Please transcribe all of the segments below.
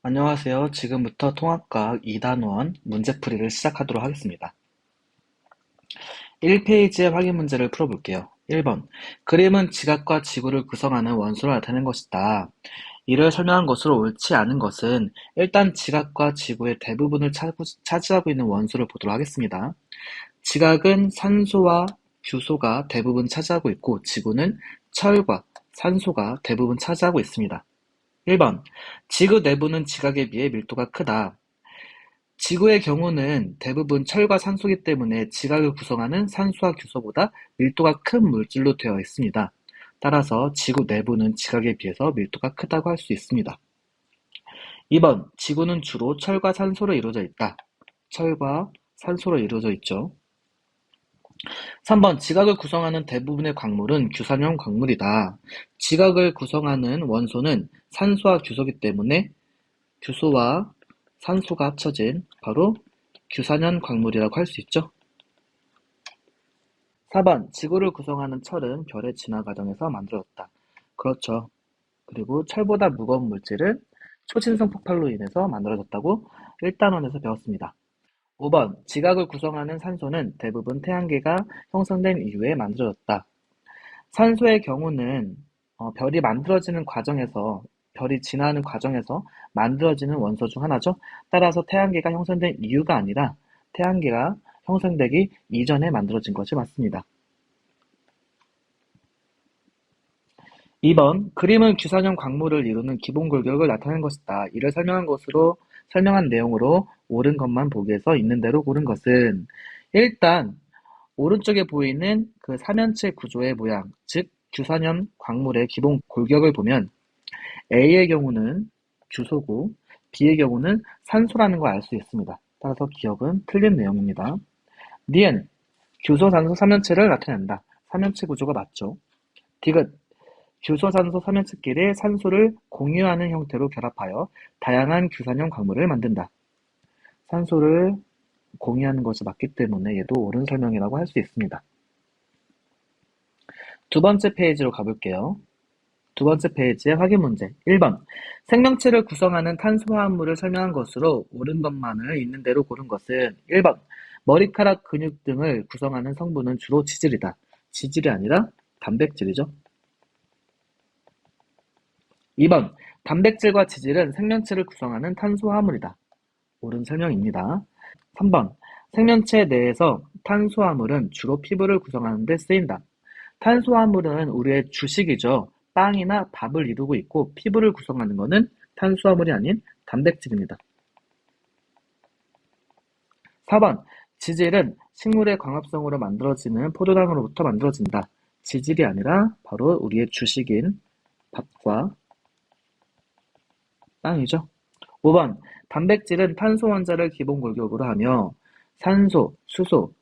안녕하세요. 지금부터 통합과학 2단원 문제풀이를 시작하도록 하겠습니다. 1페이지의 확인 문제를 풀어볼게요. 1번. 그림은 지각과 지구를 구성하는 원소를 나타낸 것이다. 이를 설명한 것으로 옳지 않은 것은 일단 지각과 지구의 대부분을 차지하고 있는 원소를 보도록 하겠습니다. 지각은 산소와 규소가 대부분 차지하고 있고 지구는 철과 산소가 대부분 차지하고 있습니다. 1번. 지구 내부는 지각에 비해 밀도가 크다. 지구의 경우는 대부분 철과 산소이기 때문에 지각을 구성하는 산소와 규소보다 밀도가 큰 물질로 되어 있습니다. 따라서 지구 내부는 지각에 비해서 밀도가 크다고 할 수 있습니다. 2번. 지구는 주로 철과 산소로 이루어져 있다. 철과 산소로 이루어져 있죠. 3번. 지각을 구성하는 대부분의 광물은 규산형 광물이다. 지각을 구성하는 원소는 산소와 규소이기 때문에 규소와 산소가 합쳐진 바로 규산연 광물이라고 할 수 있죠. 4번. 지구를 구성하는 철은 별의 진화 과정에서 만들어졌다. 그렇죠. 그리고 철보다 무거운 물질은 초신성 폭발로 인해서 만들어졌다고 1단원에서 배웠습니다. 5번. 지각을 구성하는 산소는 대부분 태양계가 형성된 이후에 만들어졌다. 산소의 경우는 별이 만들어지는 과정에서 별이 진화하는 과정에서 만들어지는 원소 중 하나죠. 따라서 태양계가 형성된 이유가 아니라 태양계가 형성되기 이전에 만들어진 것이 맞습니다. 2번. 그림은 규산형 광물을 이루는 기본 골격을 나타낸 것이다. 이를 설명한 내용으로 옳은 것만 보기에서 있는 대로 고른 것은 일단 오른쪽에 보이는 그 삼연체 구조의 모양, 즉 규산형 광물의 기본 골격을 보면 A의 경우는 규소고 B의 경우는 산소라는 걸 알 수 있습니다. 따라서 기억은 틀린 내용입니다. 니은 규소, 산소, 삼연체를 나타낸다. 삼연체 구조가 맞죠. 디귿 규소, 산소, 삼연체끼리 산소를 공유하는 형태로 결합하여 다양한 규산형 광물을 만든다. 산소를 공유하는 것이 맞기 때문에 얘도 옳은 설명이라고 할 수 있습니다. 두 번째 페이지로 가볼게요. 두 번째 페이지의 확인 문제. 1번. 생명체를 구성하는 탄수화물을 설명한 것으로 옳은 것만을 있는 대로 고른 것은 1번. 머리카락, 근육 등을 구성하는 성분은 주로 지질이다. 지질이 아니라 단백질이죠. 2번. 단백질과 지질은 생명체를 구성하는 탄수화물이다. 옳은 설명입니다. 3번. 생명체 내에서 탄수화물은 주로 피부를 구성하는 데 쓰인다. 탄수화물은 우리의 주식이죠. 빵이나 밥을 이루고 있고 피부를 구성하는 것은 탄수화물이 아닌 단백질입니다. 4번. 지질은 식물의 광합성으로 만들어지는 포도당으로부터 만들어진다. 지질이 아니라 바로 우리의 주식인 밥과 빵이죠. 5번. 단백질은 탄소 원자를 기본 골격으로 하며 산소, 수소,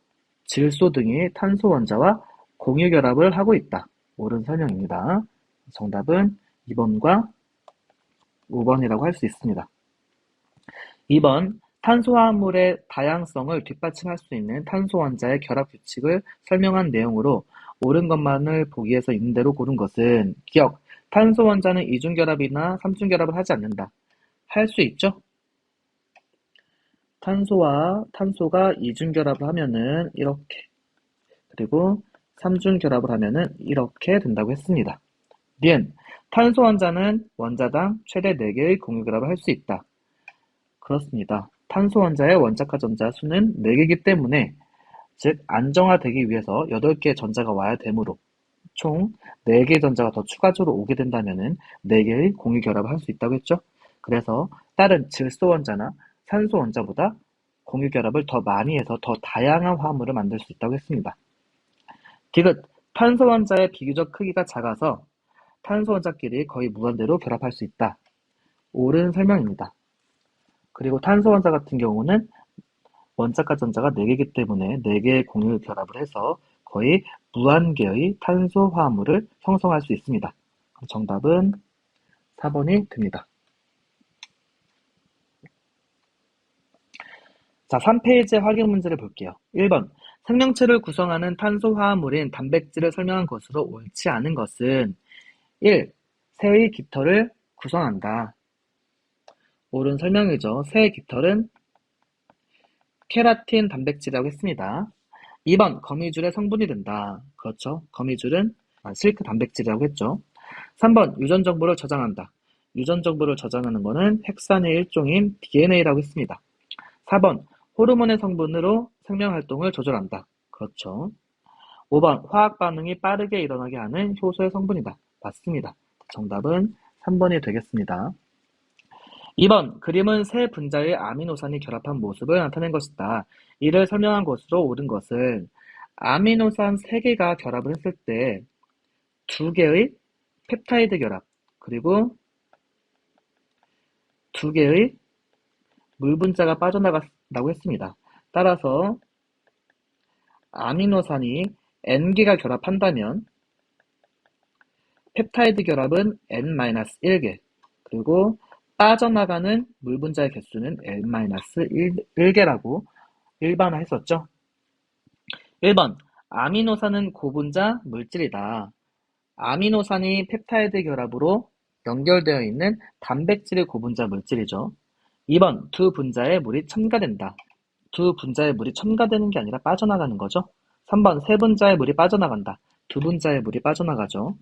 질소 등의 탄소 원자와 공유 결합을 하고 있다. 옳은 설명입니다. 정답은 2번과 5번이라고 할 수 있습니다. 2번. 탄수화물의 다양성을 뒷받침할 수 있는 탄소 원자의 결합 규칙을 설명한 내용으로 옳은 것만을 보기에서 있는 대로 고른 것은 기억. 탄소 원자는 이중결합이나 삼중결합을 하지 않는다. 할 수 있죠? 탄소와 탄소가 이중결합을 하면은 이렇게, 그리고 삼중결합을 하면은 이렇게 된다고 했습니다. 니은 탄소 원자는 원자당 최대 4개의 공유결합을 할 수 있다. 그렇습니다. 탄소 원자의 원자과 전자 수는 4개이기 때문에 즉 안정화되기 위해서 8개의 전자가 와야 되므로 총 4개의 전자가 더 추가적으로 오게 된다면은 4개의 공유결합을 할 수 있다고 했죠. 그래서 다른 질소 원자나 산소 원자보다 공유결합을 더 많이 해서 더 다양한 화합물을 만들 수 있다고 했습니다. 디귿 탄소 원자의 비교적 크기가 작아서 탄소 원자끼리 거의 무한대로 결합할 수 있다. 옳은 설명입니다. 그리고 탄소 원자 같은 경우는 원자과 전자가 4개이기 때문에 4개의 공유 결합을 해서 거의 무한계의 탄소 화합물을 형성할 수 있습니다. 정답은 4번이 됩니다. 자, 3페이지의 확인 문제를 볼게요. 1번. 생명체를 구성하는 탄소 화합물인 단백질을 설명한 것으로 옳지 않은 것은 1. 새의 깃털을 구성한다. 옳은 설명이죠. 새의 깃털은 케라틴 단백질이라고 했습니다. 2번 거미줄의 성분이 된다. 그렇죠. 거미줄은 실크 단백질이라고 했죠. 3번 유전 정보를 저장한다. 유전 정보를 저장하는 것은 핵산의 일종인 DNA라고 했습니다. 4번 호르몬의 성분으로 생명 활동을 조절한다. 그렇죠. 5번 화학 반응이 빠르게 일어나게 하는 효소의 성분이다. 맞습니다. 정답은 3번이 되겠습니다. 2번 그림은 세 분자의 아미노산이 결합한 모습을 나타낸 것이다. 이를 설명한 것으로 옳은 것은 아미노산 3개가 결합을 했을 때 2개의 펩타이드 결합 그리고 2개의 물 분자가 빠져나갔다고 했습니다. 따라서 아미노산이 N개가 결합한다면 펩타이드 결합은 N-1개 그리고 빠져나가는 물 분자의 개수는 N-1개라고 일반화했었죠. 1번 아미노산은 고분자 물질이다. 아미노산이 펩타이드 결합으로 연결되어 있는 단백질의 고분자 물질이죠. 2번 두 분자에 물이 첨가된다. 두 분자에 물이 첨가되는 게 아니라 빠져나가는 거죠. 3번 세 분자에 물이 빠져나간다. 두 분자에 물이 빠져나가죠.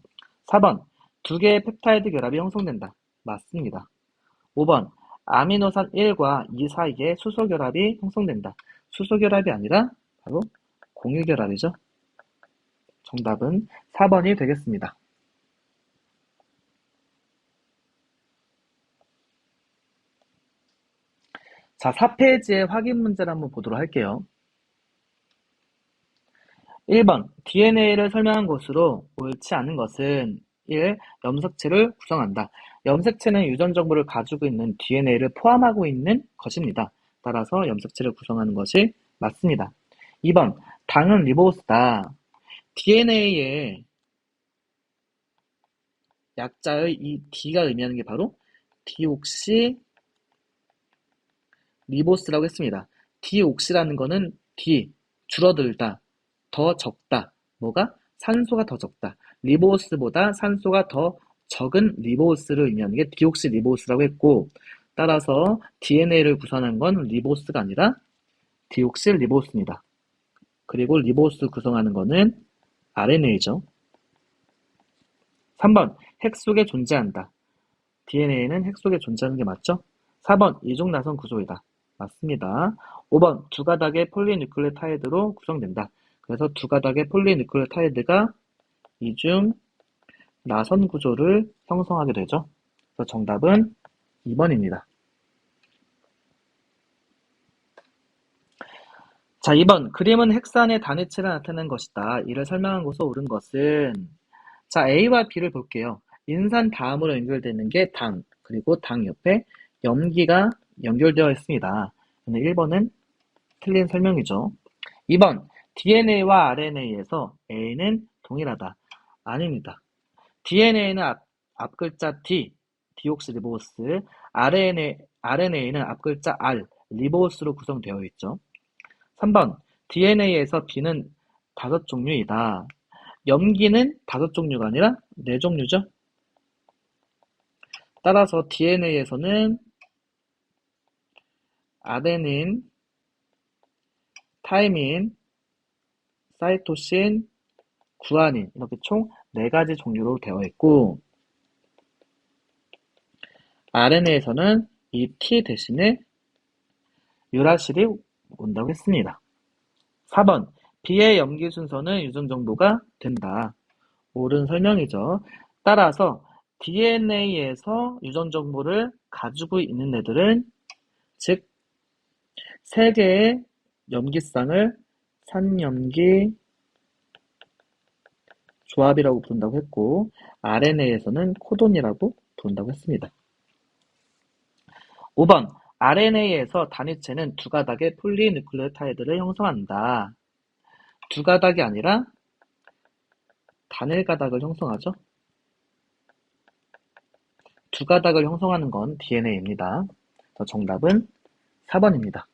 4번 두 개의 펩타이드 결합이 형성된다. 맞습니다. 5번 아미노산 1과 2 사이에 수소 결합이 형성된다. 수소 결합이 아니라 바로 공유 결합이죠. 정답은 4번이 되겠습니다. 자, 4페이지의 확인 문제를 한번 보도록 할게요. 1번 DNA를 설명한 것으로 옳지 않은 것은 1. 염색체를 구성한다. 염색체는 유전 정보를 가지고 있는 DNA를 포함하고 있는 것입니다. 따라서 염색체를 구성하는 것이 맞습니다. 2번 당은 리보스다. DNA의 약자의 이 D가 의미하는 게 바로 디옥시 리보스라고 했습니다. 디옥시라는 거는 D, 줄어들다, 더 적다. 뭐가? 산소가 더 적다. 리보스보다 산소가 더 적은 리보스를 의미하는 게 디옥시 리보스라고 했고, 따라서 DNA를 구성하는 건 리보스가 아니라 디옥시 리보스입니다. 그리고 리보스 구성하는 거는 RNA죠. 3번 핵 속에 존재한다. DNA는 핵 속에 존재하는 게 맞죠? 4번 이중나선 구조이다. 맞습니다. 5번 두 가닥의 폴리뉴클레오타이드로 구성된다. 그래서 두 가닥의 폴리뉴클레오타이드가 이중 나선 구조를 형성하게 되죠. 그래서 정답은 2번입니다. 자, 2번 그림은 핵산의 단위치를 나타낸 것이다. 이를 설명한 것으로 옳은 것은 자, A와 B를 볼게요. 인산 다음으로 연결되는 게 당, 그리고 당 옆에 염기가 연결되어 있습니다. 1번은 틀린 설명이죠. 2번 DNA와 RNA에서 A는 동일하다. 아닙니다. DNA는 앞글자 D, 디옥시리보스, RNA는 앞글자 R, 리보스로 구성되어 있죠. 3번 DNA에서 B는 5종류이다. 염기는 5종류가 아니라 4종류죠. 따라서 DNA에서는 아데닌, 타이민, 사이토신, 구아닌 이렇게 총 4가지 종류로 되어 있고 RNA에서는 이 T 대신에 유라실이 온다고 했습니다. 4번 B의 염기 순서는 유전 정보가 된다. 옳은 설명이죠. 따라서 DNA에서 유전 정보를 가지고 있는 애들은 즉 3개의 염기쌍을 산염기 조합이라고 부른다고 했고 RNA에서는 코돈이라고 부른다고 했습니다. 5번 RNA에서 단위체는 두 가닥의 폴리뉴클레오타이드를 형성한다. 두 가닥이 아니라 단일 가닥을 형성하죠. 두 가닥을 형성하는 건 DNA입니다. 정답은 4번입니다.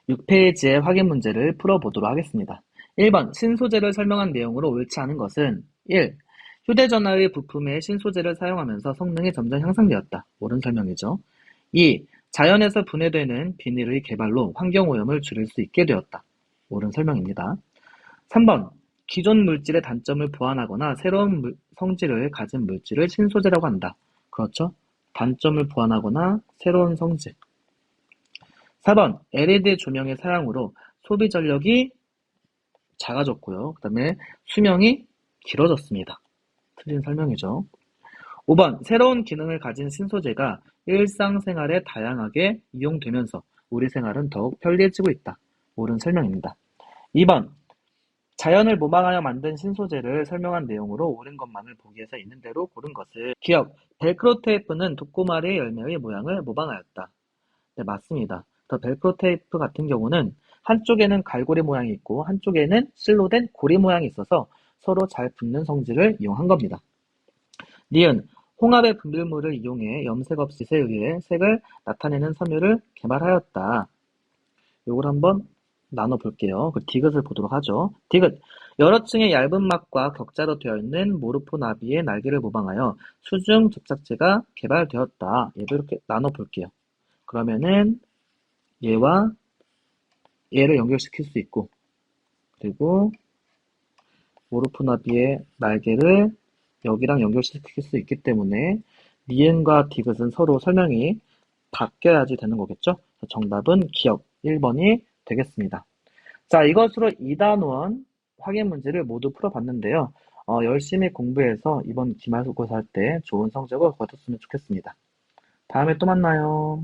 6페이지의 확인 문제를 풀어보도록 하겠습니다. 1번 신소재를 설명한 내용으로 옳지 않은 것은 1. 휴대전화의 부품에 신소재를 사용하면서 성능이 점점 향상되었다. 옳은 설명이죠. 2. 자연에서 분해되는 비닐의 개발로 환경오염을 줄일 수 있게 되었다. 옳은 설명입니다. 3번. 기존 물질의 단점을 보완하거나 새로운 성질을 가진 물질을 신소재라고 한다. 그렇죠? 단점을 보완하거나 새로운 성질. 4번. LED 조명의 사용으로 소비 전력이 작아졌고요. 그 다음에 수명이 길어졌습니다. 틀린 설명이죠. 5번. 새로운 기능을 가진 신소재가 일상생활에 다양하게 이용되면서 우리 생활은 더욱 편리해지고 있다. 옳은 설명입니다. 2번. 자연을 모방하여 만든 신소재를 설명한 내용으로 옳은 것만을 보기에서 있는 대로 고른 것을 기억. 벨크로 테이프는 독고마리의 열매의 모양을 모방하였다. 네, 맞습니다. 더 벨크로 테이프 같은 경우는 한쪽에는 갈고리 모양이 있고 한쪽에는 실로 된 고리 모양이 있어서 서로 잘 붙는 성질을 이용한 겁니다. 니은. 홍합의 분비물을 이용해 염색 없이 에 의해 색을 나타내는 섬유를 개발하였다. 요걸 한번 나눠볼게요. 그 디귿을 보도록 하죠. 디귿. 여러 층의 얇은 막과 격자로 되어 있는 모르포나비의 날개를 모방하여 수중 접착제가 개발되었다. 얘도 이렇게 나눠볼게요. 그러면은 얘와 얘를 연결시킬 수 있고, 그리고 모르포나비의 날개를 여기랑 연결시킬 수 있기 때문에 니은과 디귿은 서로 설명이 바뀌어야지 되는 거겠죠? 정답은 기억 1번이 되겠습니다. 자, 이것으로 2단원 확인 문제를 모두 풀어봤는데요. 열심히 공부해서 이번 기말고사 할 때 좋은 성적을 거뒀으면 좋겠습니다. 다음에 또 만나요.